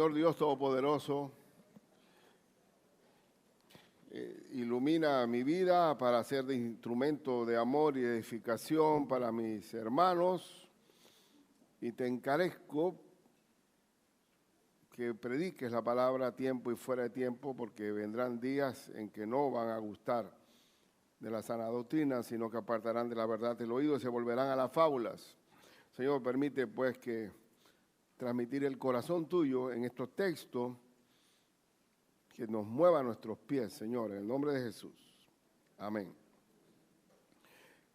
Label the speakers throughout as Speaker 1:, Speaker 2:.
Speaker 1: Señor Dios Todopoderoso, ilumina mi vida para ser de instrumento de amor y edificación para mis hermanos, y te encarezco que prediques la palabra a tiempo y fuera de tiempo, porque vendrán días en que no van a gustar de la sana doctrina, sino que apartarán de la verdad el oído y se volverán a las fábulas. Señor, permite pues que transmitir el corazón tuyo en estos textos, que nos mueva nuestros pies, Señor, en el nombre de Jesús. Amén.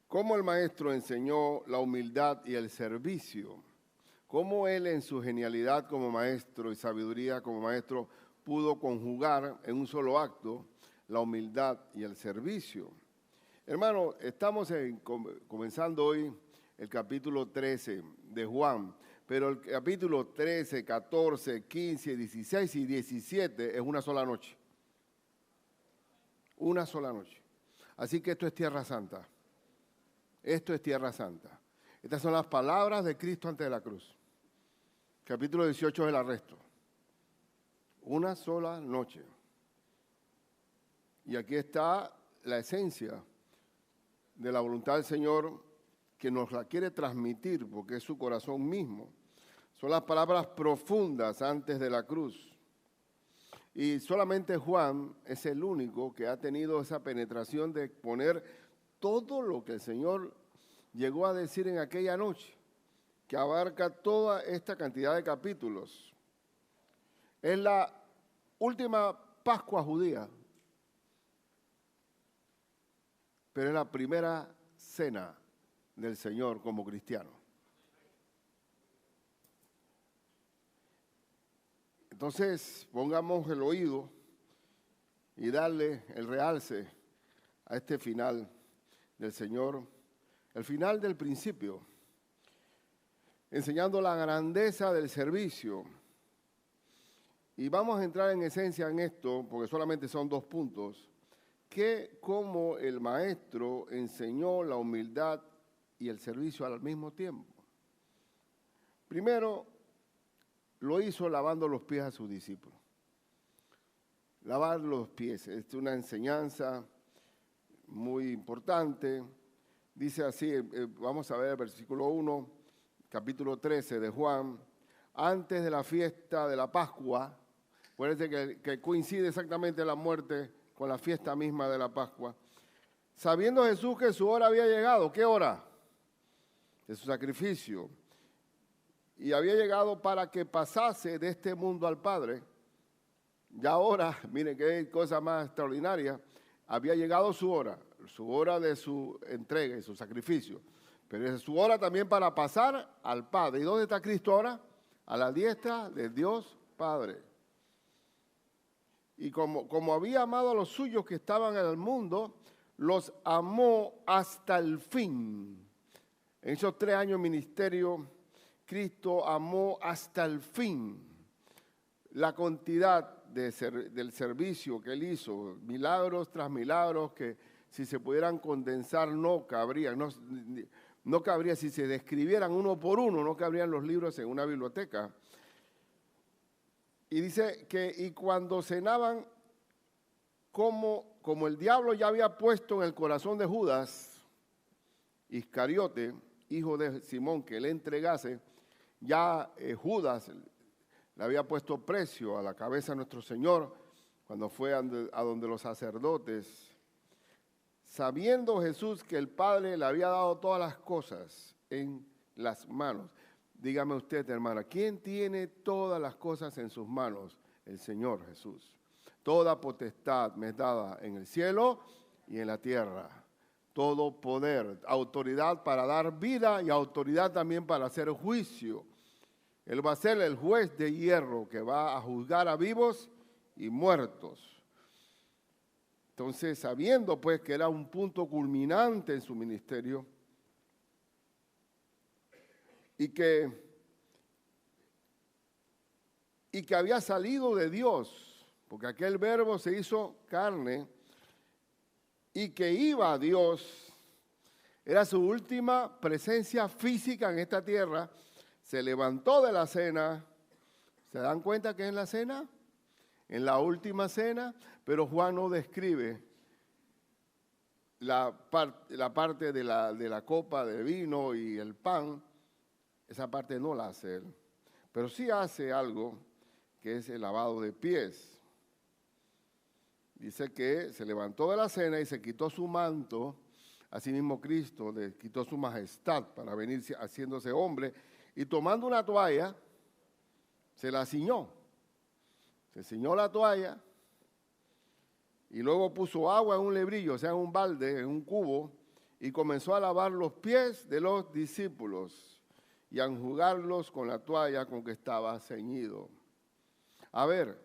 Speaker 1: Cómo el Maestro enseñó la humildad y el servicio. Cómo Él en su genialidad como Maestro y sabiduría como Maestro pudo conjugar en un solo acto la humildad y el servicio. Hermano, estamos comenzando hoy el capítulo 13 de Juan, pero el capítulo 13, 14, 15, 16 y 17 es una sola noche. Una sola noche. Así que esto es Tierra Santa. Esto es Tierra Santa. Estas son las palabras de Cristo antes de la cruz. Capítulo 18 es el arresto. Una sola noche. Y aquí está la esencia de la voluntad del Señor, que nos la quiere transmitir porque es su corazón mismo. Son las palabras profundas antes de la cruz. Y solamente Juan es el único que ha tenido esa penetración de poner todo lo que el Señor llegó a decir en aquella noche, que abarca toda esta cantidad de capítulos. Es la última Pascua judía, pero es la primera cena del Señor como cristiano. Entonces, pongamos el oído y darle el realce a este final del Señor, el final del principio, enseñando la grandeza del servicio. Y vamos a entrar en esencia en esto, porque solamente son 2 puntos, que como el Maestro enseñó la humildad y el servicio al mismo tiempo. Primero, lo hizo lavando los pies a sus discípulos. Lavar los pies es una enseñanza muy importante. Dice así, vamos a ver el versículo 1, capítulo 13 de Juan. Antes de la fiesta de la Pascua, acuérdense que coincide exactamente la muerte con la fiesta misma de la Pascua. Sabiendo Jesús que su hora había llegado, ¿qué hora? De su sacrificio. Y había llegado para que pasase de este mundo al Padre. Ya ahora, miren qué cosa más extraordinaria, había llegado su hora de su entrega y su sacrificio. Pero es su hora también para pasar al Padre. ¿Y dónde está Cristo ahora? A la diestra de Dios Padre. Y como había amado a los suyos que estaban en el mundo, los amó hasta el fin. En esos 3 años de ministerio, Cristo amó hasta el fin. La cantidad del servicio que Él hizo, milagros tras milagros, que si se pudieran condensar no cabrían, no cabría si se describieran uno por uno, no cabrían los libros en una biblioteca. Y dice que y cuando cenaban, como el diablo ya había puesto en el corazón de Judas Iscariote, hijo de Simón, que le entregase, ya Judas le había puesto precio a la cabeza de nuestro Señor cuando fue a donde los sacerdotes. Sabiendo Jesús que el Padre le había dado todas las cosas en las manos. Dígame usted, hermana, ¿quién tiene todas las cosas en sus manos? El Señor Jesús. Toda potestad me es dada en el cielo y en la tierra. Todo poder, autoridad para dar vida y autoridad también para hacer juicio. Él va a ser el juez de hierro que va a juzgar a vivos y muertos. Entonces, sabiendo pues que era un punto culminante en su ministerio y que había salido de Dios, porque aquel verbo se hizo carne y que iba a Dios, era su última presencia física en esta tierra, se levantó de la cena, ¿Se dan cuenta que es en la cena? En la última cena, pero Juan no describe la parte de la copa de vino y el pan. Esa parte no la hace él. Pero sí hace algo que es el lavado de pies. Dice que se levantó de la cena y se quitó su manto. Asimismo Cristo le quitó su majestad para venir haciéndose hombre. Y tomando una toalla, se la ciñó. Se ciñó la toalla y luego puso agua en un lebrillo, o sea, en un balde, en un cubo, y comenzó a lavar los pies de los discípulos y a enjugarlos con la toalla con que estaba ceñido. A ver,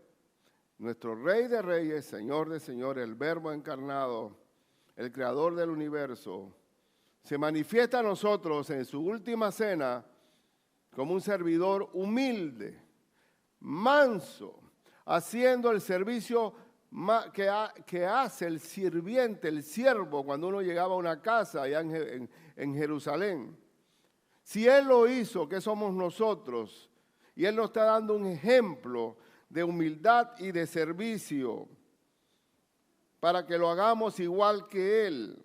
Speaker 1: nuestro Rey de Reyes, Señor de Señores, el Verbo encarnado, el Creador del universo, se manifiesta a nosotros en su última cena como un servidor humilde, manso, haciendo el servicio que hace el sirviente, el siervo, cuando uno llegaba a una casa allá en Jerusalén. Si Él lo hizo, ¿qué somos nosotros? Y Él nos está dando un ejemplo de humildad y de servicio para que lo hagamos igual que Él.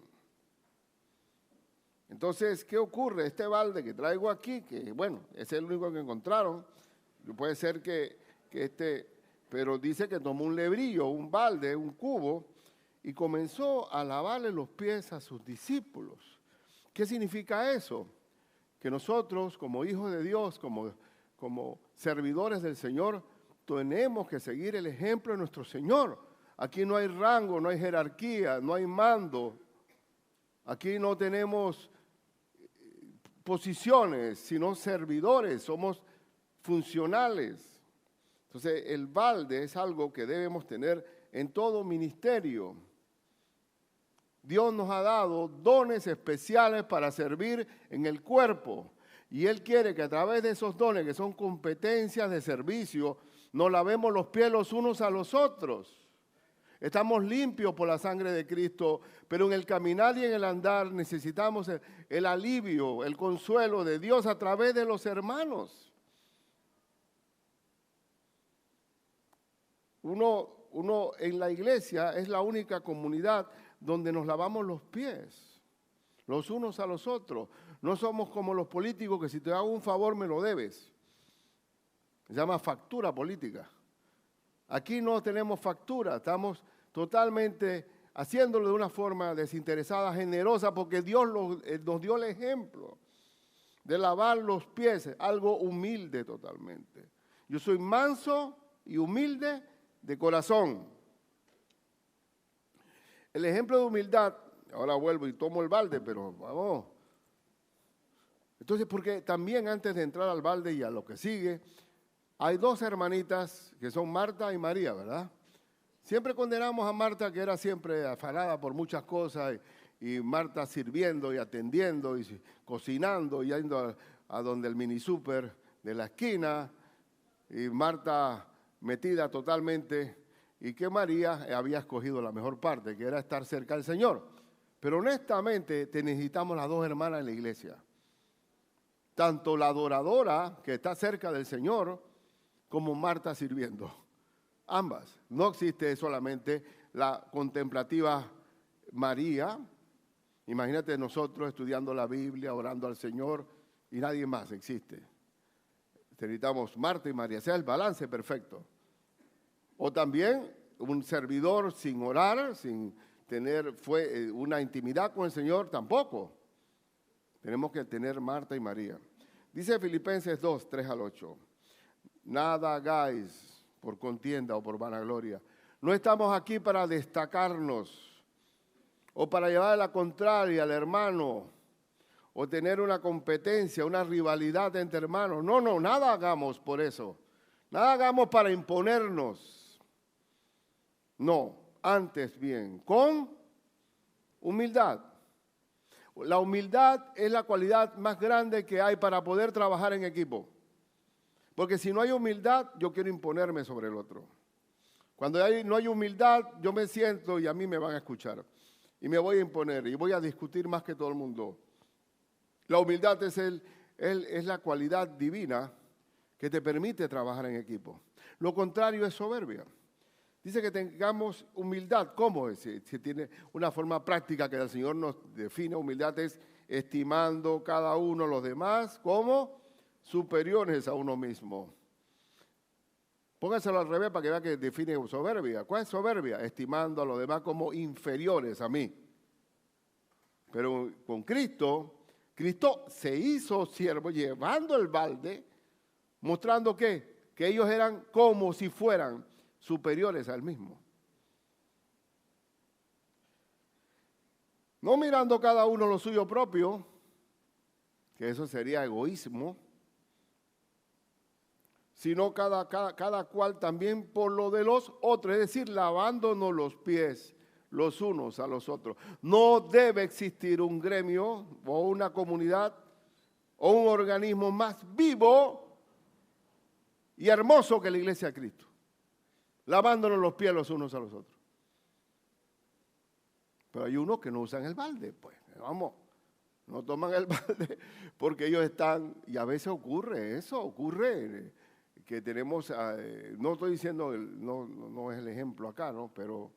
Speaker 1: Entonces, ¿qué ocurre? Este balde que traigo aquí, que bueno, es el único que encontraron, puede ser pero dice que tomó un lebrillo, un balde, un cubo, y comenzó a lavarle los pies a sus discípulos. ¿Qué significa eso? Que nosotros, como hijos de Dios, como servidores del Señor, tenemos que seguir el ejemplo de nuestro Señor. Aquí no hay rango, no hay jerarquía, no hay mando. Aquí no tenemos posiciones, sino servidores, somos funcionales. Entonces, el balde es algo que debemos tener en todo ministerio. Dios nos ha dado dones especiales para servir en el cuerpo. Y Él quiere que a través de esos dones, que son competencias de servicio, nos lavemos los pies los unos a los otros. Estamos limpios por la sangre de Cristo, pero en el caminar y en el andar necesitamos el alivio, el consuelo de Dios a través de los hermanos. Uno en la iglesia es la única comunidad donde nos lavamos los pies, los unos a los otros. No somos como los políticos que si te hago un favor me lo debes. Se llama factura política. Aquí no tenemos factura, estamos totalmente haciéndolo de una forma desinteresada, generosa, porque Dios nos dio el ejemplo de lavar los pies, algo humilde totalmente. Yo soy manso y humilde de corazón. El ejemplo de humildad, ahora vuelvo y tomo el balde, pero vamos. Entonces, porque también antes de entrar al balde y a lo que sigue, hay dos hermanitas que son Marta y María, ¿verdad? Siempre condenamos a Marta, que era siempre afanada por muchas cosas, y Marta sirviendo y atendiendo y cocinando y yendo a donde el mini súper de la esquina, y Marta metida totalmente, y que María había escogido la mejor parte, que era estar cerca del Señor. Pero honestamente te necesitamos las dos hermanas en la iglesia. Tanto la adoradora, que está cerca del Señor, como Marta sirviendo. Ambas. No existe solamente la contemplativa María. Imagínate nosotros estudiando la Biblia, orando al Señor, y nadie más existe. Necesitamos Marta y María, sea el balance perfecto. O también un servidor sin orar, sin tener una intimidad con el Señor, tampoco. Tenemos que tener Marta y María. Dice Filipenses 2, 3 al 8. Nada hagáis por contienda o por vanagloria. No estamos aquí para destacarnos o para llevar a la contraria al hermano o tener una competencia, una rivalidad entre hermanos. No, nada hagamos por eso. Nada hagamos para imponernos. No, antes bien, con humildad. La humildad es la cualidad más grande que hay para poder trabajar en equipo. Porque si no hay humildad, yo quiero imponerme sobre el otro. Cuando no hay humildad, yo me siento y a mí me van a escuchar. Y me voy a imponer y voy a discutir más que todo el mundo. La humildad es la cualidad divina que te permite trabajar en equipo. Lo contrario es soberbia. Dice que tengamos humildad. ¿Cómo es? Si tiene una forma práctica que el Señor nos define, humildad es estimando cada uno a los demás como superiores a uno mismo. Póngaselo al revés para que vea que define soberbia. ¿Cuál es soberbia? Estimando a los demás como inferiores a mí. Pero con Cristo, Cristo se hizo siervo llevando el balde, mostrando que ellos eran como si fueran superiores al mismo. No mirando cada uno lo suyo propio, que eso sería egoísmo, sino cada cual también por lo de los otros, es decir, lavándonos los pies los unos a los otros. No debe existir un gremio o una comunidad o un organismo más vivo y hermoso que la Iglesia de Cristo, lavándonos los pies los unos a los otros. Pero hay unos que no usan el balde, pues, vamos, no toman el balde porque ellos están, y a veces ocurre eso, ocurre que tenemos, no estoy diciendo, no es el ejemplo acá, ¿no? Pero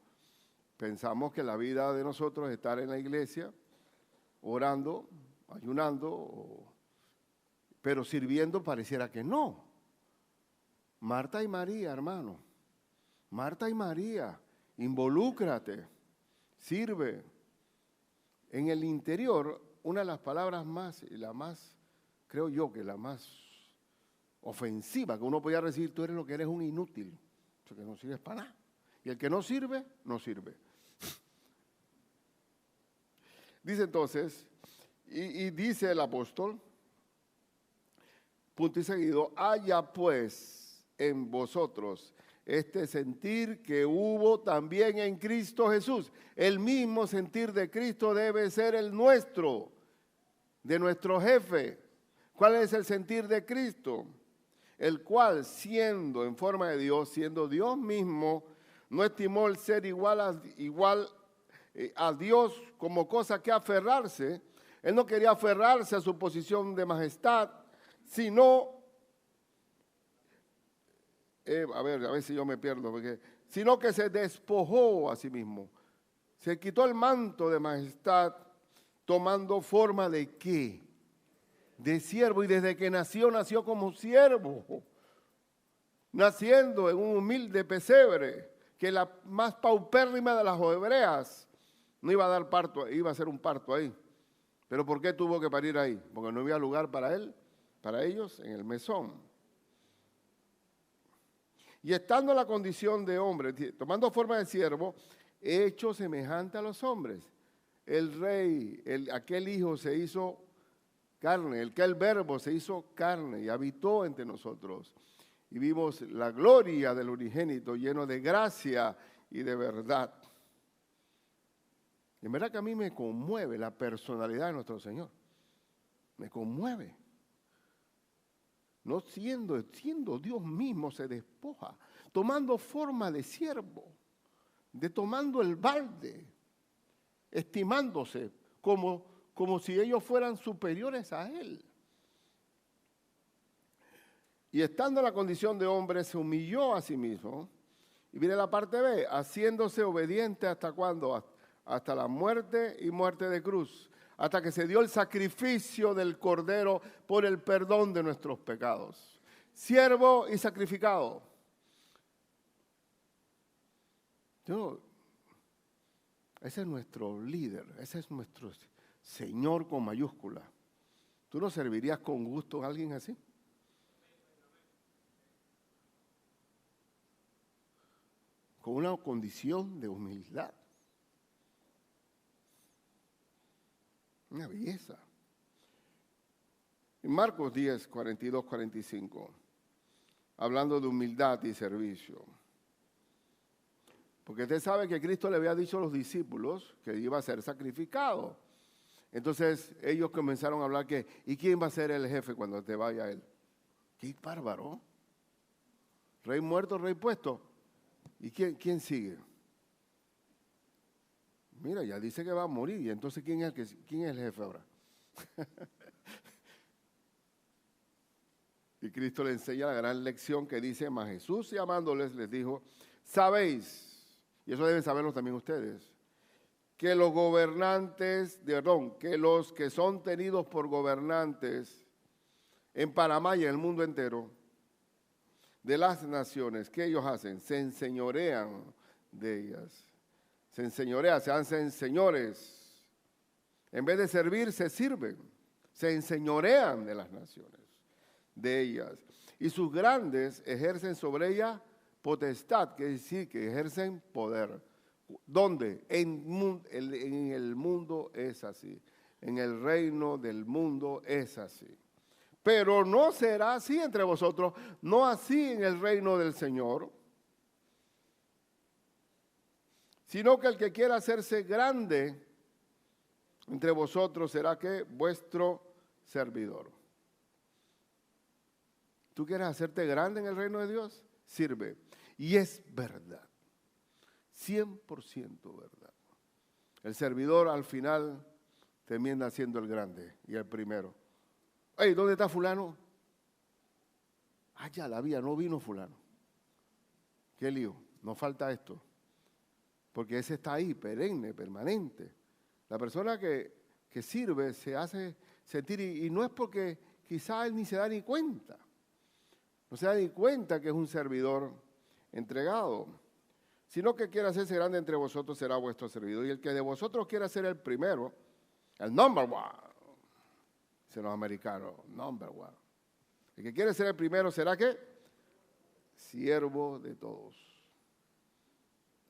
Speaker 1: pensamos que la vida de nosotros es estar en la iglesia, orando, ayunando, pero sirviendo pareciera que no. Marta y María, hermano, Marta y María, involúcrate, sirve. En el interior, una de las palabras más, y la más, creo yo que la más ofensiva que uno podía decir, tú eres lo que eres, un inútil, o sea, que no sirves para nada. Y el que no sirve, no sirve. Dice entonces, y dice el apóstol, punto y seguido, haya pues en vosotros este sentir que hubo también en Cristo Jesús. El mismo sentir de Cristo debe ser el nuestro, de nuestro jefe. ¿Cuál es el sentir de Cristo? El cual, siendo en forma de Dios, siendo Dios mismo, no estimó el ser igual a Dios como cosa que aferrarse. Él no quería aferrarse a su posición de majestad, sino, a ver si yo me pierdo, sino que se despojó a sí mismo. Se quitó el manto de majestad, tomando forma de ¿qué? De siervo, y desde que nació como siervo, naciendo en un humilde pesebre, que la más paupérrima de las hebreas no iba a dar parto, iba a ser un parto ahí. ¿Pero por qué tuvo que parir ahí? Porque no había lugar para él, para ellos, en el mesón. Y estando en la condición de hombre, tomando forma de siervo, hecho semejante a los hombres. El rey, aquel hijo se hizo carne, el verbo se hizo carne y habitó entre nosotros. Y vimos la gloria del unigénito lleno de gracia y de verdad. En verdad que a mí me conmueve la personalidad de nuestro Señor. Me conmueve. No siendo Dios mismo se despoja, tomando forma de siervo, tomando el balde, estimándose como si ellos fueran superiores a Él. Y estando en la condición de hombre, se humilló a sí mismo. Y viene la parte B, haciéndose obediente ¿hasta cuándo? Hasta la muerte y muerte de cruz. Hasta que se dio el sacrificio del Cordero por el perdón de nuestros pecados. Siervo y sacrificado. Ese es nuestro líder, ese es nuestro Señor con mayúscula. ¿Tú no servirías con gusto a alguien así? Con una condición de humildad. Una belleza. En Marcos 10, 42, 45, hablando de humildad y servicio. Porque usted sabe que Cristo le había dicho a los discípulos que iba a ser sacrificado. Entonces ellos comenzaron a hablar que, ¿y quién va a ser el jefe cuando te vaya él? ¡Qué bárbaro! Rey muerto, rey puesto. ¿Y quién sigue? Mira, ya dice que va a morir. ¿Y entonces quién es el jefe ahora? Y Cristo le enseña la gran lección que dice, mas Jesús llamándoles les dijo, sabéis, y eso deben saberlo también ustedes, que los gobernantes, que los que son tenidos por gobernantes en Panamá y en el mundo entero, de las naciones, ¿qué ellos hacen? Se enseñorean de ellas. Se enseñorean, se hacen señores. En vez de servir, se sirven. Se enseñorean de las naciones, de ellas. Y sus grandes ejercen sobre ellas potestad, que es decir, que ejercen poder. ¿Dónde? En el mundo es así. En el reino del mundo es así. Pero no será así entre vosotros, no así en el reino del Señor, sino que el que quiera hacerse grande entre vosotros será que vuestro servidor. ¿Tú quieres hacerte grande en el reino de Dios? Sirve. Y es verdad, 100% verdad. El servidor al final termina siendo el grande y el primero. Hey, ¿dónde está fulano? Ah, ya la había, no vino fulano. Qué lío, nos falta esto. Porque ese está ahí, perenne, permanente. La persona que sirve se hace sentir, y no es porque quizá él ni se da ni cuenta. No se da ni cuenta que es un servidor entregado. Sino que quiera hacerse grande entre vosotros será vuestro servidor. Y el que de vosotros quiera ser el primero, el number one. Dicen los americanos, number one. El que quiere ser el primero será ¿qué? Siervo de todos.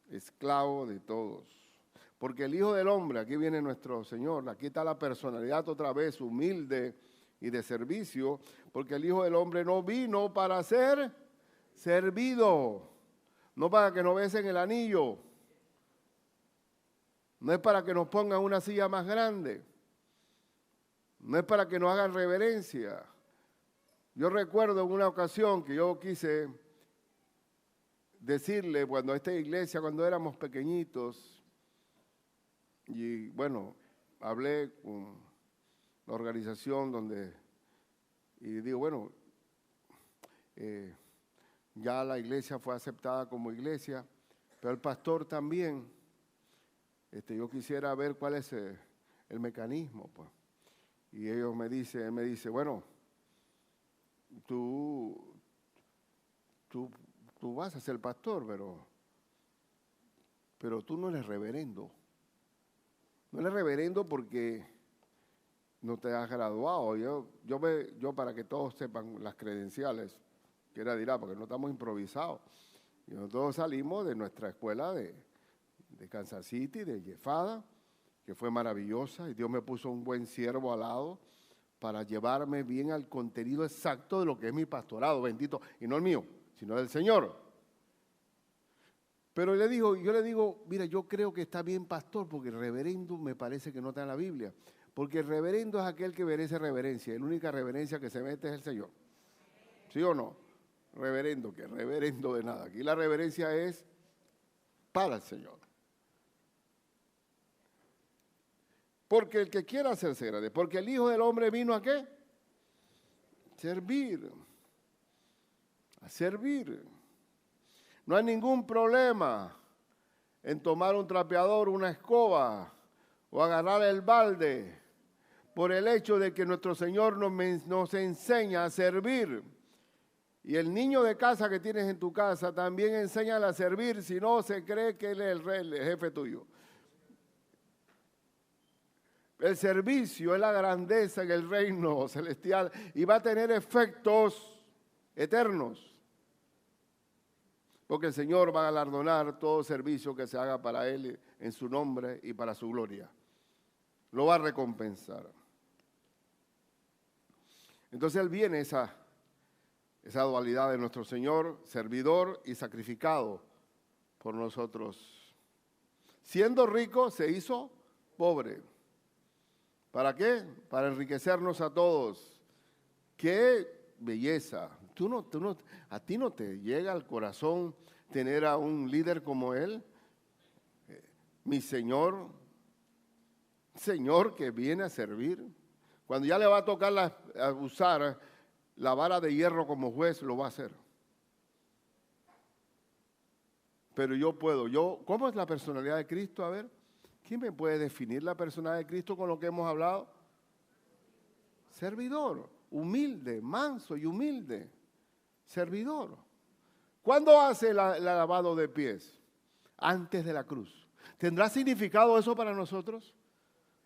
Speaker 1: Esclavo de todos. Porque el Hijo del Hombre, aquí viene nuestro Señor, aquí está la personalidad otra vez humilde y de servicio, porque el Hijo del Hombre no vino para ser servido, no para que nos besen el anillo, no es para que nos pongan una silla más grande, no es para que nos hagan reverencia. Yo recuerdo en una ocasión que yo quise decirle cuando a esta iglesia, cuando éramos pequeñitos, y bueno, hablé con la organización y digo, bueno, ya la iglesia fue aceptada como iglesia, pero el pastor también, yo quisiera ver cuál es el mecanismo, pues. Y él me dice, bueno, tú vas a ser pastor, pero tú no eres reverendo. No eres reverendo porque no te has graduado. Yo para que todos sepan las credenciales, quiera dirá, porque no estamos improvisados. Y nosotros salimos de nuestra escuela de Kansas City, de Yefada, que fue maravillosa, y Dios me puso un buen siervo al lado para llevarme bien al contenido exacto de lo que es mi pastorado, bendito, y no el mío, sino del Señor. Pero yo le digo, mira, yo creo que está bien pastor, porque el reverendo me parece que no está en la Biblia, porque el reverendo es aquel que merece reverencia, y la única reverencia que se mete es el Señor. ¿Sí o no? Reverendo, que reverendo de nada. Aquí la reverencia es para el Señor. Porque el que quiera hacerse grande, porque el Hijo del Hombre vino ¿a qué? Servir. A servir. No hay ningún problema en tomar un trapeador, una escoba o agarrar el balde por el hecho de que nuestro Señor nos enseña a servir. Y el niño de casa que tienes en tu casa también enseña a servir, si no se cree que él es el rey, el jefe tuyo. El servicio es la grandeza en el reino celestial y va a tener efectos eternos. Porque el Señor va a galardonar todo servicio que se haga para Él en su nombre y para su gloria. Lo va a recompensar. Entonces Él viene esa dualidad de nuestro Señor, servidor y sacrificado por nosotros. Siendo rico, se hizo pobre. ¿Para qué? Para enriquecernos a todos. ¡Qué belleza! ¿A ti no te llega al corazón tener a un líder como él? Mi Señor que viene a servir. Cuando ya le va a tocar usar la vara de hierro como juez lo va a hacer. Pero yo puedo. ¿Cómo es la personalidad de Cristo? A ver, ¿quién me puede definir la personalidad de Cristo con lo que hemos hablado? Servidor, humilde, manso y humilde. Servidor. ¿Cuándo hace el lavado de pies? Antes de la cruz. ¿Tendrá significado eso para nosotros?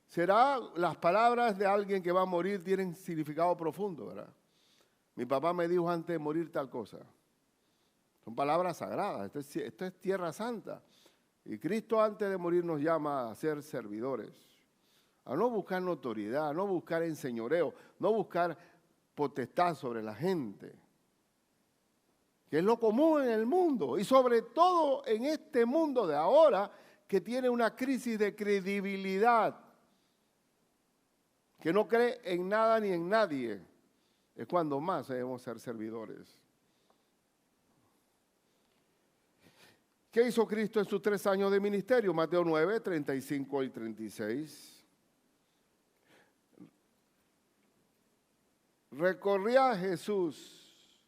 Speaker 1: ¿Será las palabras de alguien que va a morir tienen significado profundo, verdad? Mi papá me dijo antes de morir tal cosa. Son palabras sagradas, esto es tierra santa. Y Cristo antes de morir nos llama a ser servidores, a no buscar notoriedad, a no buscar enseñoreo, no buscar potestad sobre la gente, que es lo común en el mundo, y sobre todo en este mundo de ahora que tiene una crisis de credibilidad, que no cree en nada ni en nadie, es cuando más debemos ser servidores. ¿Qué hizo Cristo en sus 3 años de ministerio? Mateo 9, 35 y 36. Recorría Jesús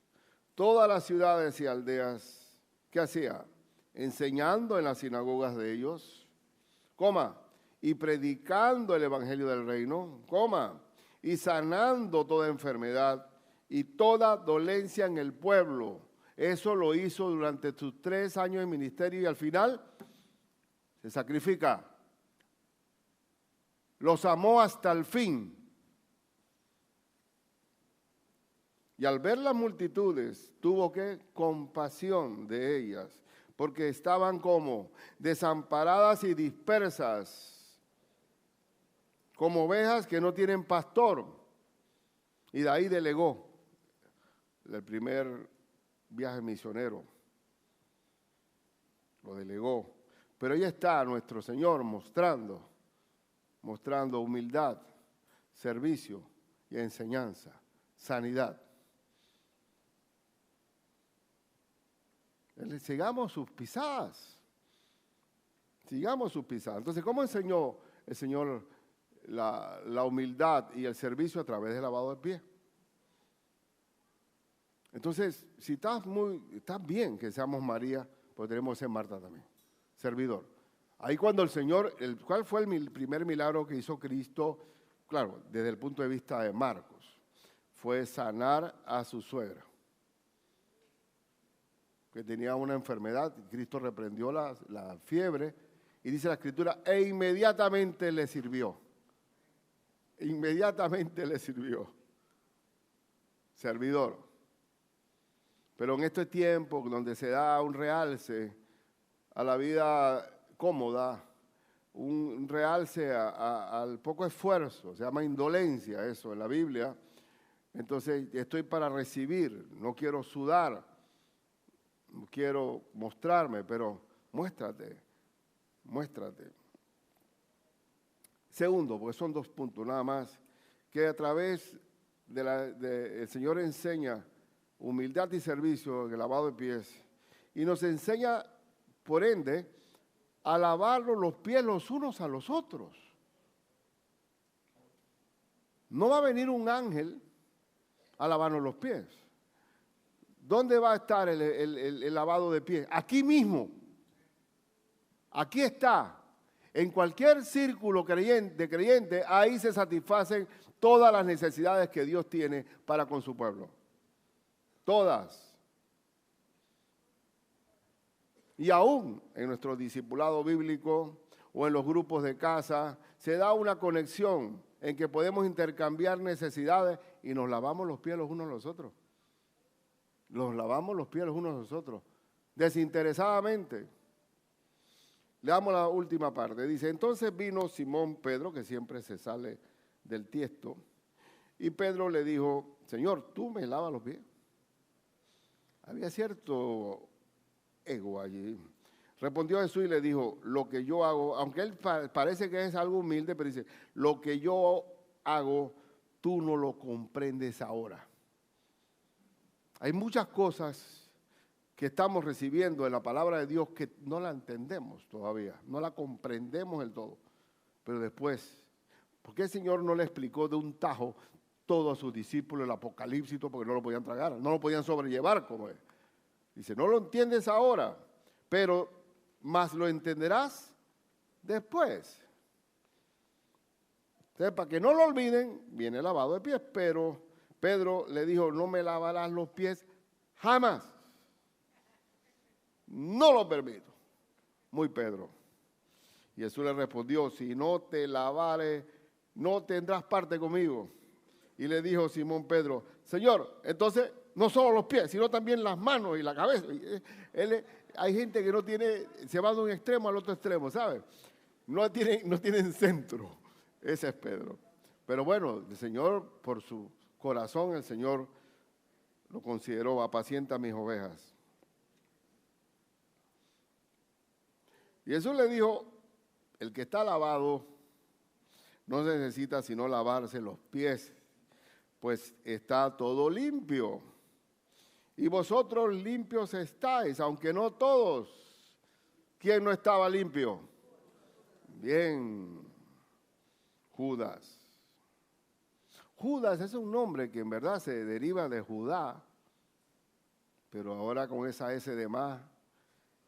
Speaker 1: todas las ciudades y aldeas. ¿Qué hacía? Enseñando en las sinagogas de ellos, y predicando el evangelio del reino, y sanando toda enfermedad y toda dolencia en el pueblo. Eso lo hizo durante sus 3 años de ministerio y al final se sacrifica. Los amó hasta el fin. Y al ver las multitudes, tuvo compasión de ellas, porque estaban como desamparadas y dispersas, como ovejas que no tienen pastor. Y de ahí delegó el primer viaje misionero, lo delegó. Pero ahí está nuestro Señor mostrando humildad, servicio y enseñanza, sanidad. Sigamos sus pisadas. Sigamos sus pisadas. Entonces, ¿cómo enseñó el Señor la humildad y el servicio? A través del lavado de pies. Entonces, si estás bien que seamos María, pues tenemos que ser Marta también, servidor. Ahí cuando el Señor, ¿cuál fue el primer milagro que hizo Cristo? Claro, desde el punto de vista de Marcos, fue sanar a su suegra, que tenía una enfermedad. Cristo reprendió la fiebre y dice la Escritura, e inmediatamente le sirvió. Inmediatamente le sirvió. Servidor. Pero en este tiempo donde se da un realce a la vida cómoda, un realce al poco esfuerzo, se llama indolencia eso en la Biblia. Entonces estoy para recibir, no quiero sudar, no quiero mostrarme, pero muéstrate. Segundo, porque son 2 puntos nada más, que a través el Señor enseña humildad y servicio en el lavado de pies, y nos enseña, por ende, a lavarnos los pies los unos a los otros. No va a venir un ángel a lavarnos los pies. ¿Dónde va a estar el lavado de pies? Aquí mismo. Aquí está. En cualquier círculo de creyente, ahí se satisfacen todas las necesidades que Dios tiene para con su pueblo. Todas. Y aún en nuestro discipulado bíblico o en los grupos de casa, se da una conexión en que podemos intercambiar necesidades y nos lavamos los pies los unos a los otros. Los lavamos los pies los unos a los otros, desinteresadamente. Leamos la última parte. Dice, entonces vino Simón Pedro, que siempre se sale del tiesto, y Pedro le dijo, Señor, ¿tú me lavas los pies? Había cierto ego allí. Respondió Jesús y le dijo, lo que yo hago, aunque él parece que es algo humilde, pero dice, lo que yo hago, tú no lo comprendes ahora. Hay muchas cosas que estamos recibiendo en la palabra de Dios que no la entendemos todavía, no la comprendemos del todo. Pero después, ¿por qué el Señor no le explicó de un tajo todo a sus discípulos el Apocalipsis, porque no lo podían tragar, no lo podían sobrellevar como es. Dice, no lo entiendes ahora, pero más lo entenderás después. Entonces, para que no lo olviden, viene lavado de pies, pero Pedro le dijo, no me lavarás los pies jamás. No lo permito. Muy Pedro. Y Jesús le respondió, si no te lavares, no tendrás parte conmigo. Y le dijo Simón Pedro, Señor, entonces no solo los pies, sino también las manos y la cabeza. Hay gente que no tiene, se va de un extremo al otro extremo, ¿sabes? No tienen centro. Ese es Pedro. Pero bueno, el Señor, por su corazón, el Señor lo consideró, apacienta mis ovejas. Y Jesús le dijo, el que está lavado no necesita sino lavarse los pies, pues está todo limpio. Y vosotros limpios estáis, aunque no todos. ¿Quién no estaba limpio? Bien, Judas. Judas es un nombre que en verdad se deriva de Judá, pero ahora con esa S de más,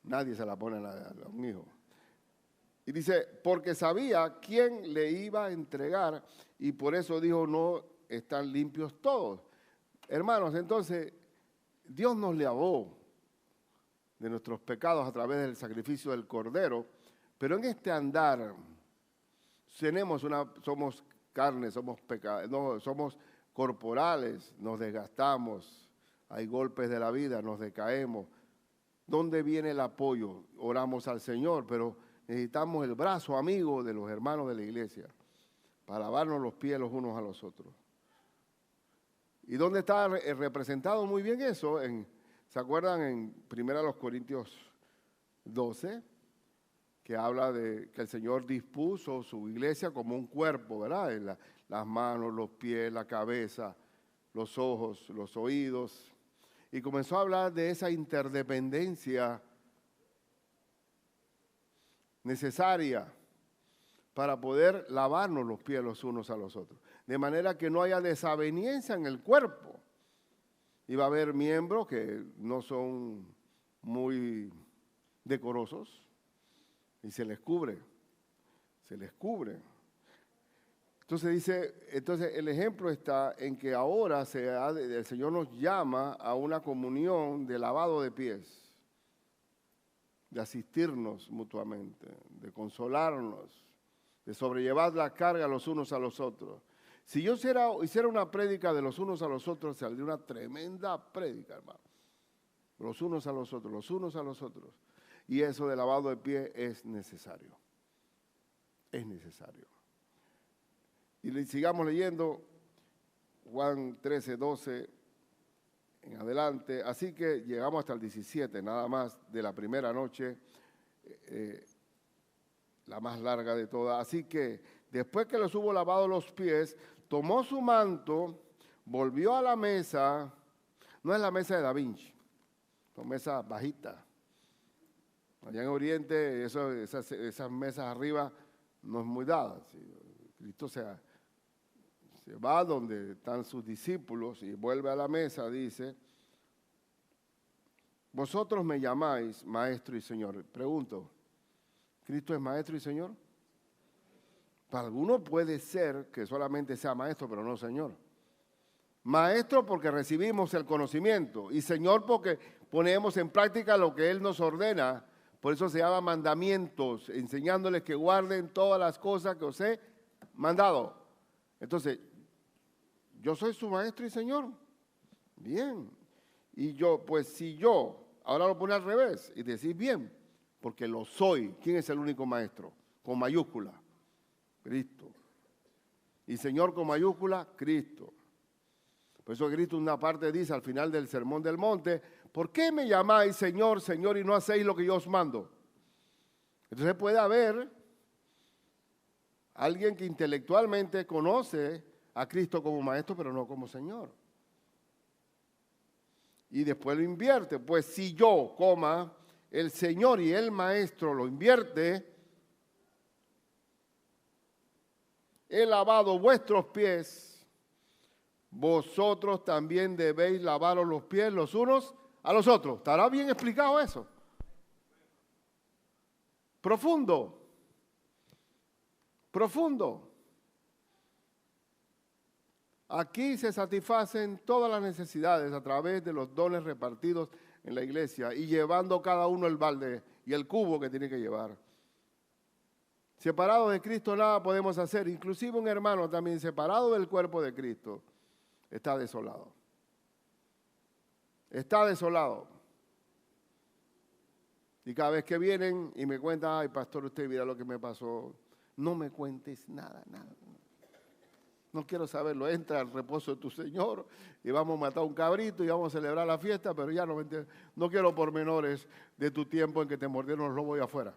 Speaker 1: nadie se la pone a un hijo. Y dice, porque sabía quién le iba a entregar y por eso dijo, no están limpios todos. Hermanos, entonces, Dios nos lavó de nuestros pecados a través del sacrificio del Cordero, pero en este andar somos carne, somos corporales, nos desgastamos, hay golpes de la vida, nos decaemos. ¿Dónde viene el apoyo? Oramos al Señor, pero necesitamos el brazo amigo de los hermanos de la iglesia para lavarnos los pies los unos a los otros. ¿Y dónde está representado muy bien eso? ¿Se acuerdan en 1 Corintios 12? Que habla de que el Señor dispuso su iglesia como un cuerpo, ¿verdad? Las manos, los pies, la cabeza, los ojos, los oídos. Y comenzó a hablar de esa interdependencia necesaria para poder lavarnos los pies los unos a los otros. De manera que no haya desaveniencia en el cuerpo. Y va a haber miembros que no son muy decorosos y se les cubre. Entonces el ejemplo está en que ahora el Señor nos llama a una comunión de lavado de pies, de asistirnos mutuamente, de consolarnos, de sobrellevar la carga los unos a los otros. Si yo hiciera una prédica de los unos a los otros, saldría una tremenda prédica, hermano. Los unos a los otros, los unos a los otros. Y eso de lavado de pies es necesario. Es necesario. Y sigamos leyendo Juan 13, 12 en adelante. Así que llegamos hasta el 17, nada más, de la primera noche, la más larga de todas. Así que después que les hubo lavado los pies, tomó su manto, volvió a la mesa. No es la mesa de Da Vinci, son mesas bajitas. Allá en Oriente, esas mesas arriba no es muy dada. Cristo se va donde están sus discípulos y vuelve a la mesa, dice, vosotros me llamáis maestro y señor. Pregunto, ¿Cristo es maestro y señor? Para algunos puede ser que solamente sea maestro, pero no señor. Maestro porque recibimos el conocimiento y señor porque ponemos en práctica lo que Él nos ordena. Por eso se llama mandamientos, enseñándoles que guarden todas las cosas que os he mandado. Entonces, yo soy su maestro y señor. Bien. Y yo, pues si yo, ahora lo pone al revés y decís bien, porque lo soy. ¿Quién es el único maestro? Con mayúscula, Cristo. Y señor con mayúscula, Cristo. Por eso Cristo una parte dice al final del Sermón del Monte, ¿por qué me llamáis Señor, Señor y no hacéis lo que yo os mando? Entonces puede haber alguien que intelectualmente conoce a Cristo como maestro, pero no como Señor. Y después lo invierte. Pues si yo, el Señor y el maestro lo invierte, he lavado vuestros pies, vosotros también debéis lavaros los pies los unos a los otros. ¿Estará bien explicado eso? Profundo. Profundo. Aquí se satisfacen todas las necesidades a través de los dones repartidos en la iglesia y llevando cada uno el balde y el cubo que tiene que llevar. Separado de Cristo nada podemos hacer, inclusive un hermano también separado del cuerpo de Cristo está desolado. Está desolado. Y cada vez que vienen y me cuentan, ay pastor, usted mira lo que me pasó, no me cuentes nada, nada. No quiero saberlo, entra al reposo de tu Señor y vamos a matar un cabrito y vamos a celebrar la fiesta, pero ya no quiero pormenores de tu tiempo en que te mordieron los lobos allá afuera.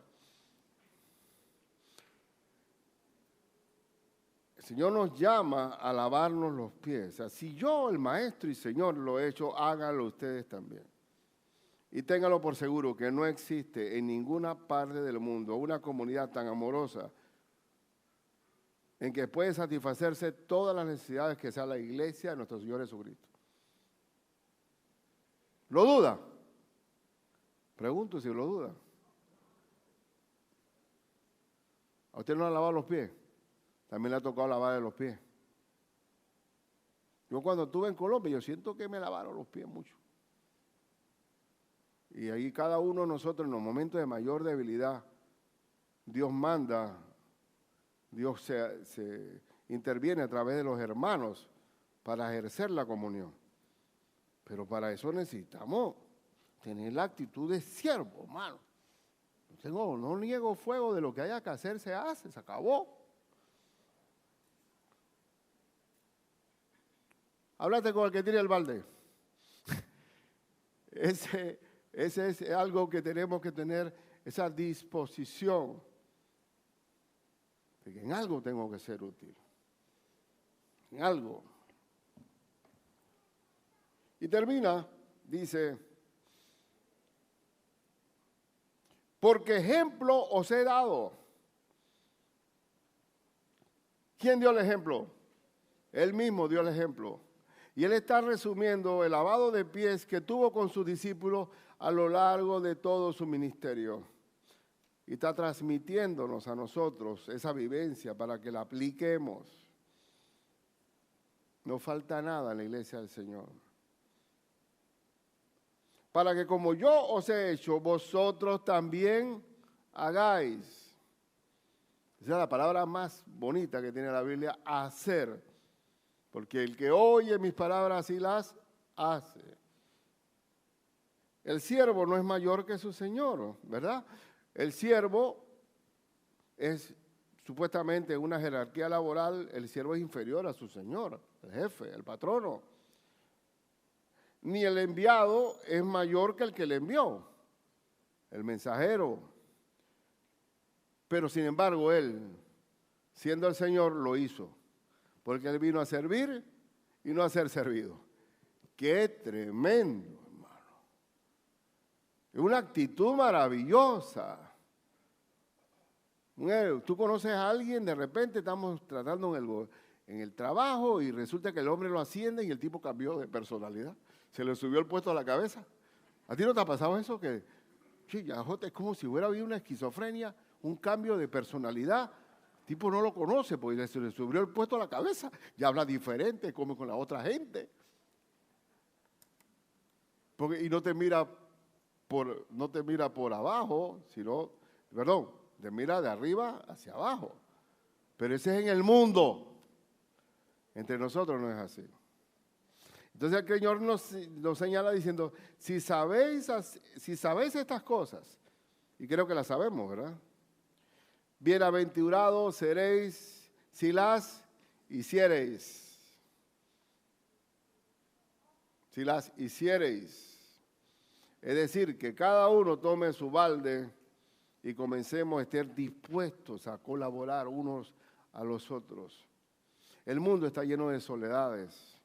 Speaker 1: El Señor nos llama a lavarnos los pies. O sea, si yo, el Maestro y Señor, lo he hecho, háganlo ustedes también. Y ténganlo por seguro que no existe en ninguna parte del mundo una comunidad tan amorosa en que puede satisfacerse todas las necesidades que sea la iglesia de nuestro Señor Jesucristo. ¿Lo duda? Pregunto si lo duda. ¿A usted no le ha lavado los pies? También le ha tocado lavarle los pies. Yo cuando estuve en Colombia, yo siento que me lavaron los pies mucho. Y ahí cada uno de nosotros en los momentos de mayor debilidad, Dios manda, Dios se interviene a través de los hermanos para ejercer la comunión. Pero para eso necesitamos tener la actitud de siervo, hermano. No niego fuego, de lo que haya que hacer se hace, se acabó. Háblate con el que tiene el balde. Ese es algo que tenemos que tener, esa disposición de que en algo tengo que ser útil. En algo. Y termina, dice, porque ejemplo os he dado. ¿Quién dio el ejemplo? Él mismo dio el ejemplo. Y él está resumiendo el lavado de pies que tuvo con sus discípulos a lo largo de todo su ministerio. Y está transmitiéndonos a nosotros esa vivencia para que la apliquemos. No falta nada en la iglesia del Señor. Para que como yo os he hecho, vosotros también hagáis. Esa es la palabra más bonita que tiene la Biblia, hacer. Porque el que oye mis palabras y las hace. El siervo no es mayor que su señor, ¿verdad? El siervo es supuestamente una jerarquía laboral, el siervo es inferior a su señor, el jefe, el patrono. Ni el enviado es mayor que el que le envió, el mensajero. Pero sin embargo él, siendo el Señor, lo hizo. Porque él vino a servir y no a ser servido. ¡Qué tremendo, hermano! Es una actitud maravillosa. Tú conoces a alguien, de repente estamos tratando en el trabajo y resulta que el hombre lo asciende y el tipo cambió de personalidad. Se le subió el puesto a la cabeza. ¿A ti no te ha pasado eso? Que es como si hubiera habido una esquizofrenia, un cambio de personalidad. El tipo no lo conoce porque se le subió el puesto a la cabeza. Ya habla diferente, come con la otra gente. Y no te mira por abajo, sino, te mira de arriba hacia abajo. Pero ese es en el mundo. Entre nosotros no es así. Entonces el Señor nos señala diciendo, si sabéis estas cosas, y creo que las sabemos, ¿verdad? Bienaventurados seréis si las hiciereis. Si las hiciereis. Es decir, que cada uno tome su balde y comencemos a estar dispuestos a colaborar unos a los otros. El mundo está lleno de soledades.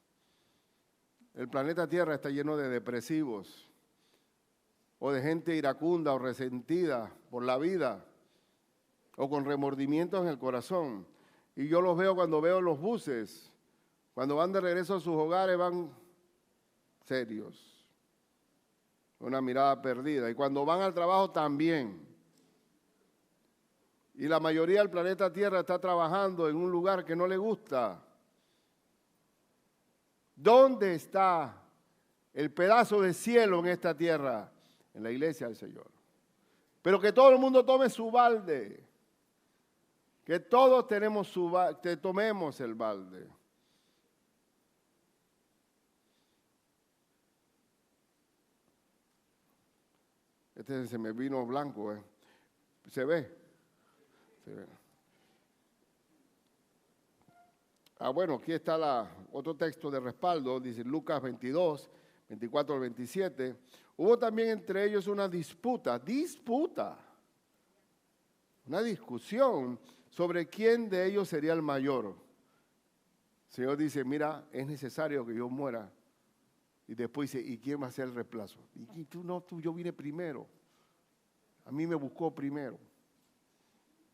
Speaker 1: El planeta Tierra está lleno de depresivos o de gente iracunda o resentida por la vida o con remordimientos en el corazón. Y yo los veo cuando veo los buses, Cuando van de regreso a sus hogares van serios, una mirada perdida. Y cuando van al trabajo también. Y la mayoría del planeta Tierra está trabajando en un lugar que no le gusta. ¿Dónde está el pedazo de cielo en esta tierra? En la iglesia del Señor. Pero que todo el mundo tome su balde. Que todos tenemos que tomemos el balde. Este se me vino blanco, ¿eh? ¿Se ve? Se ve. Bueno, aquí está otro texto de respaldo, dice Lucas 22, 24 al 27. Hubo también entre ellos una disputa, una discusión sobre quién de ellos sería el mayor. El Señor dice, mira, es necesario que yo muera. Y después dice, ¿y quién va a ser el reemplazo? Y yo vine primero. A mí me buscó primero.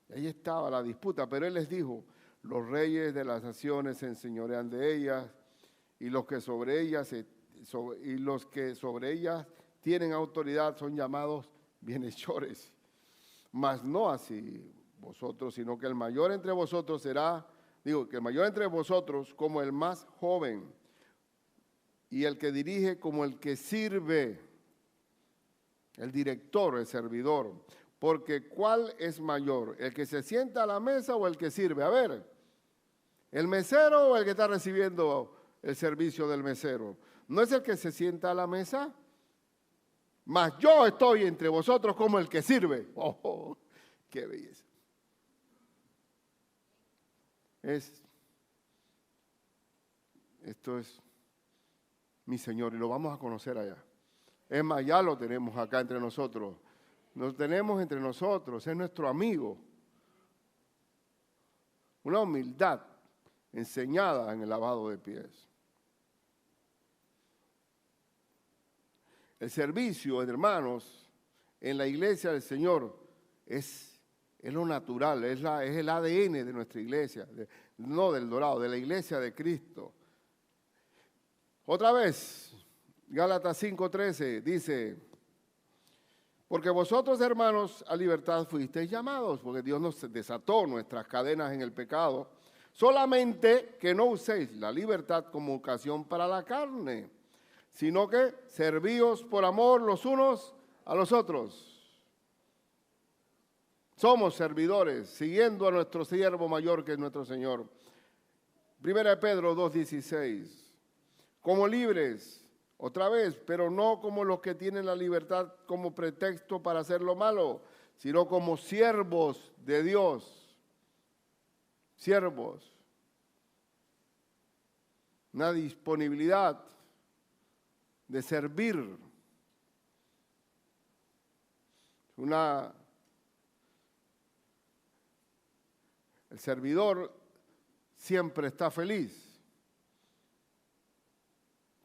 Speaker 1: Y ahí estaba la disputa, pero Él les dijo, los reyes de las naciones se enseñorean de ellas, y los que sobre ellas tienen autoridad son llamados bienhechores. Mas no así vosotros, sino que el mayor entre vosotros que el mayor entre vosotros como el más joven, y el que dirige como el que sirve, el director, el servidor. Porque ¿cuál es mayor? ¿El que se sienta a la mesa o el que sirve? A ver, ¿el mesero o el que está recibiendo el servicio del mesero? ¿No es el que se sienta a la mesa? Mas yo estoy entre vosotros como el que sirve. ¡Oh, qué belleza! Esto es mi Señor y lo vamos a conocer allá. Es más, ya lo tenemos acá entre nosotros. Nos tenemos entre nosotros, es nuestro amigo. Una humildad enseñada en el lavado de pies. El servicio, hermanos, en la iglesia del Señor es lo natural, es el ADN de nuestra iglesia, no del Dorado, de la iglesia de Cristo. Otra vez, Gálatas 5:13 dice, porque vosotros, hermanos, a libertad fuisteis llamados, porque Dios nos desató nuestras cadenas en el pecado, solamente que no uséis la libertad como ocasión para la carne, sino que servíos por amor los unos a los otros. Somos servidores, siguiendo a nuestro siervo mayor que es nuestro Señor. 1 Pedro 2:16. Como libres, otra vez, pero no como los que tienen la libertad como pretexto para hacer lo malo, sino como siervos de Dios. Siervos. Una disponibilidad de servir. El servidor siempre está feliz.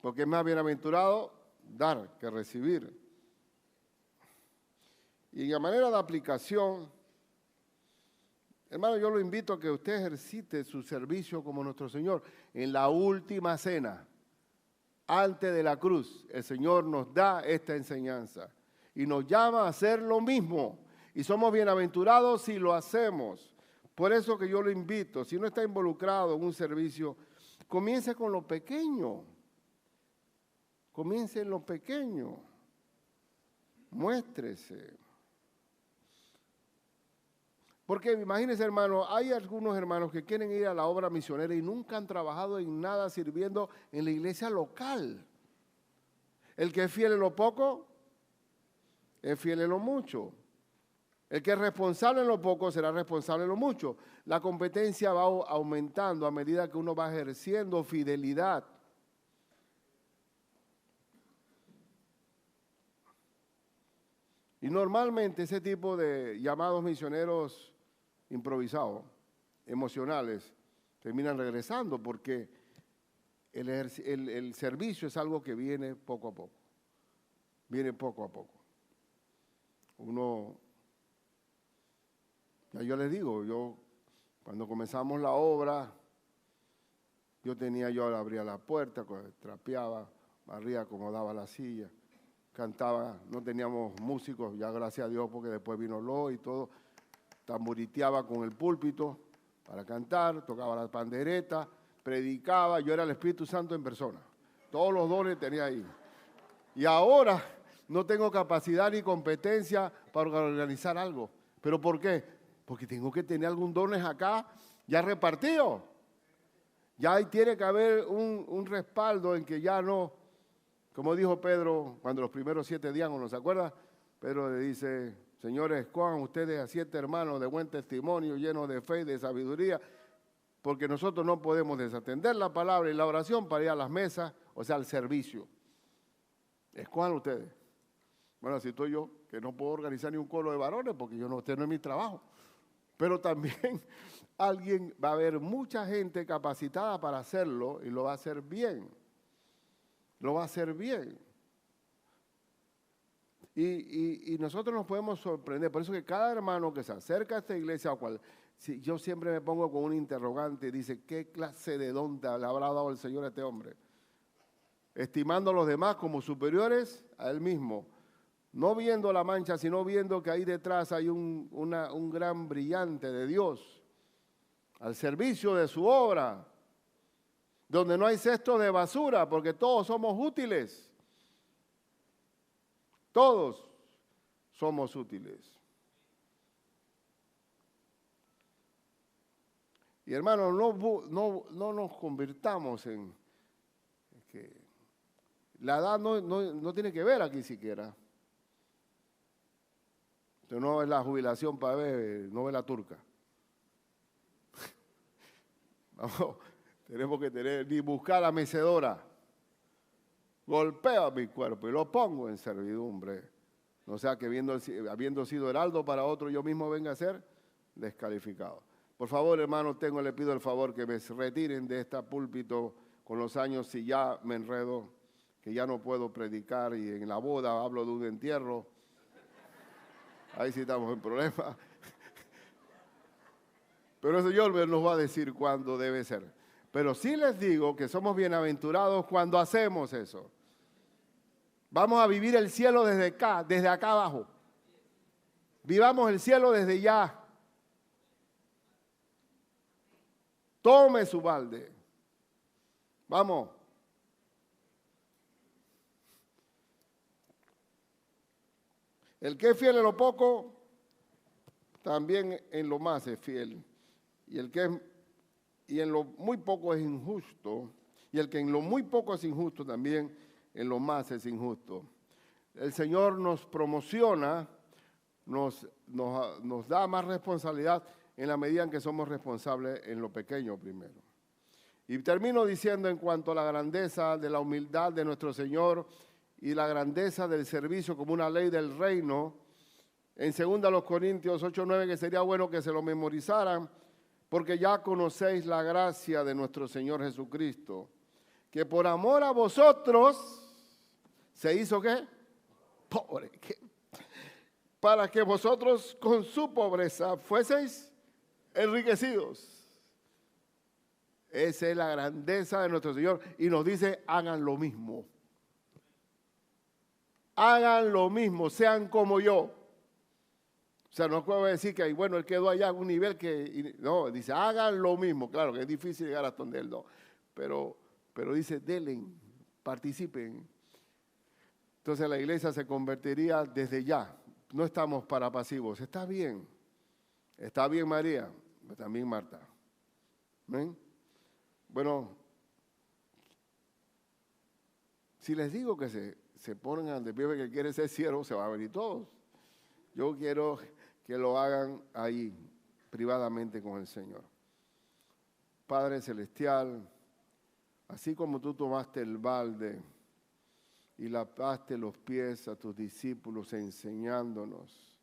Speaker 1: Porque es más bienaventurado dar que recibir. Y en manera de aplicación, hermano, yo lo invito a que usted ejercite su servicio como nuestro Señor. En la última cena, antes de la cruz, el Señor nos da esta enseñanza y nos llama a hacer lo mismo. Y somos bienaventurados si lo hacemos. Por eso que yo lo invito, si no está involucrado en un servicio, comience con lo pequeño. Comience en lo pequeño, muéstrese. Porque imagínense, hermano, hay algunos hermanos que quieren ir a la obra misionera y nunca han trabajado en nada sirviendo en la iglesia local. El que es fiel en lo poco, es fiel en lo mucho. El que es responsable en lo poco, será responsable en lo mucho. La competencia va aumentando a medida que uno va ejerciendo fidelidad. Y normalmente ese tipo de llamados misioneros improvisados, emocionales, terminan regresando porque el servicio es algo que viene poco a poco. Viene poco a poco. Ya yo les digo, cuando comenzamos la obra, Yo abría la puerta, trapeaba, barría, acomodaba la silla, cantaba. No teníamos músicos, ya gracias a Dios, porque después vino Lo y todo. Tamboriteaba con el púlpito para cantar, tocaba la pandereta, predicaba. Yo era el Espíritu Santo en persona. Todos los dones tenía ahí. Y ahora no tengo capacidad ni competencia para organizar algo. ¿Pero por qué? Porque tengo que tener algún dones acá ya repartido. Ya ahí tiene que haber un respaldo en que ya no, como dijo Pedro cuando los primeros 7 días, ¿no se acuerda? Pedro le dice, señores, escojan ustedes a 7 hermanos de buen testimonio, llenos de fe y de sabiduría, porque nosotros no podemos desatender la palabra y la oración para ir a las mesas, o sea, al servicio. Escojan ustedes. Bueno, así estoy yo, que no puedo organizar ni un coro de varones porque yo no tengo mi trabajo. Pero también va a haber mucha gente capacitada para hacerlo y lo va a hacer bien. Lo va a hacer bien. Y nosotros nos podemos sorprender. Por eso que cada hermano que se acerca a esta iglesia, si yo siempre me pongo con un interrogante y dice, ¿qué clase de don le habrá dado el Señor a este hombre? Estimando a los demás como superiores a él mismo. No viendo la mancha, sino viendo que ahí detrás hay un gran brillante de Dios, al servicio de su obra, donde no hay cesto de basura, porque todos somos útiles. Todos somos útiles. Y hermanos, no nos convirtamos en que la edad no tiene que ver aquí siquiera. Usted no es la jubilación para ver, no ve la turca. Vamos, tenemos que ni buscar la mecedora. Golpeo mi cuerpo y lo pongo en servidumbre. No sea que habiendo sido heraldo para otro, yo mismo venga a ser descalificado. Por favor, hermanos, le pido el favor que me retiren de este púlpito con los años si ya me enredo, que ya no puedo predicar y en la boda hablo de un entierro. Ahí sí estamos en problema. Pero el Señor nos va a decir cuándo debe ser. Pero sí les digo que somos bienaventurados cuando hacemos eso. Vamos a vivir el cielo desde acá abajo. Vivamos el cielo desde ya. Tome su balde. Vamos. El que es fiel en lo poco, también en lo más es fiel. Y en lo muy poco es injusto. Y el que en lo muy poco es injusto, también en lo más es injusto. El Señor nos promociona, nos da más responsabilidad en la medida en que somos responsables en lo pequeño primero. Y termino diciendo en cuanto a la grandeza de la humildad de nuestro Señor y la grandeza del servicio como una ley del reino, en 2 Corintios 8:9, que sería bueno que se lo memorizaran, porque ya conocéis la gracia de nuestro Señor Jesucristo, que por amor a vosotros se hizo ¿qué? Pobre. Para que vosotros con su pobreza fueseis enriquecidos. Esa es la grandeza de nuestro Señor y nos dice, hagan lo mismo. Hagan lo mismo, sean como yo. O sea, no puedo decir que, bueno, él quedó allá a un nivel que... No, dice, hagan lo mismo. Claro que es difícil llegar hasta donde él no. Pero dice, delen, participen. Entonces la iglesia se convertiría desde ya. No estamos para pasivos. Está bien María, pero también Marta. ¿Ven? Bueno, si les digo que se pongan de pie que quieren ser siervos, se van a venir todos. Yo quiero que lo hagan ahí, privadamente con el Señor. Padre Celestial, así como tú tomaste el balde y lavaste los pies a tus discípulos enseñándonos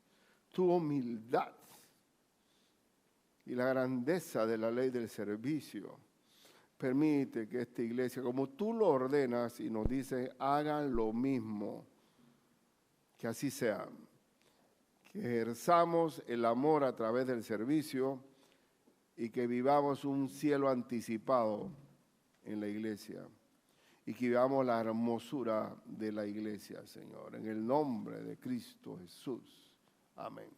Speaker 1: tu humildad y la grandeza de la ley del servicio, permite que esta iglesia, como tú lo ordenas y nos dices, hagan lo mismo, que así sea. Que ejerzamos el amor a través del servicio y que vivamos un cielo anticipado en la iglesia y que veamos la hermosura de la iglesia, Señor. En el nombre de Cristo Jesús. Amén.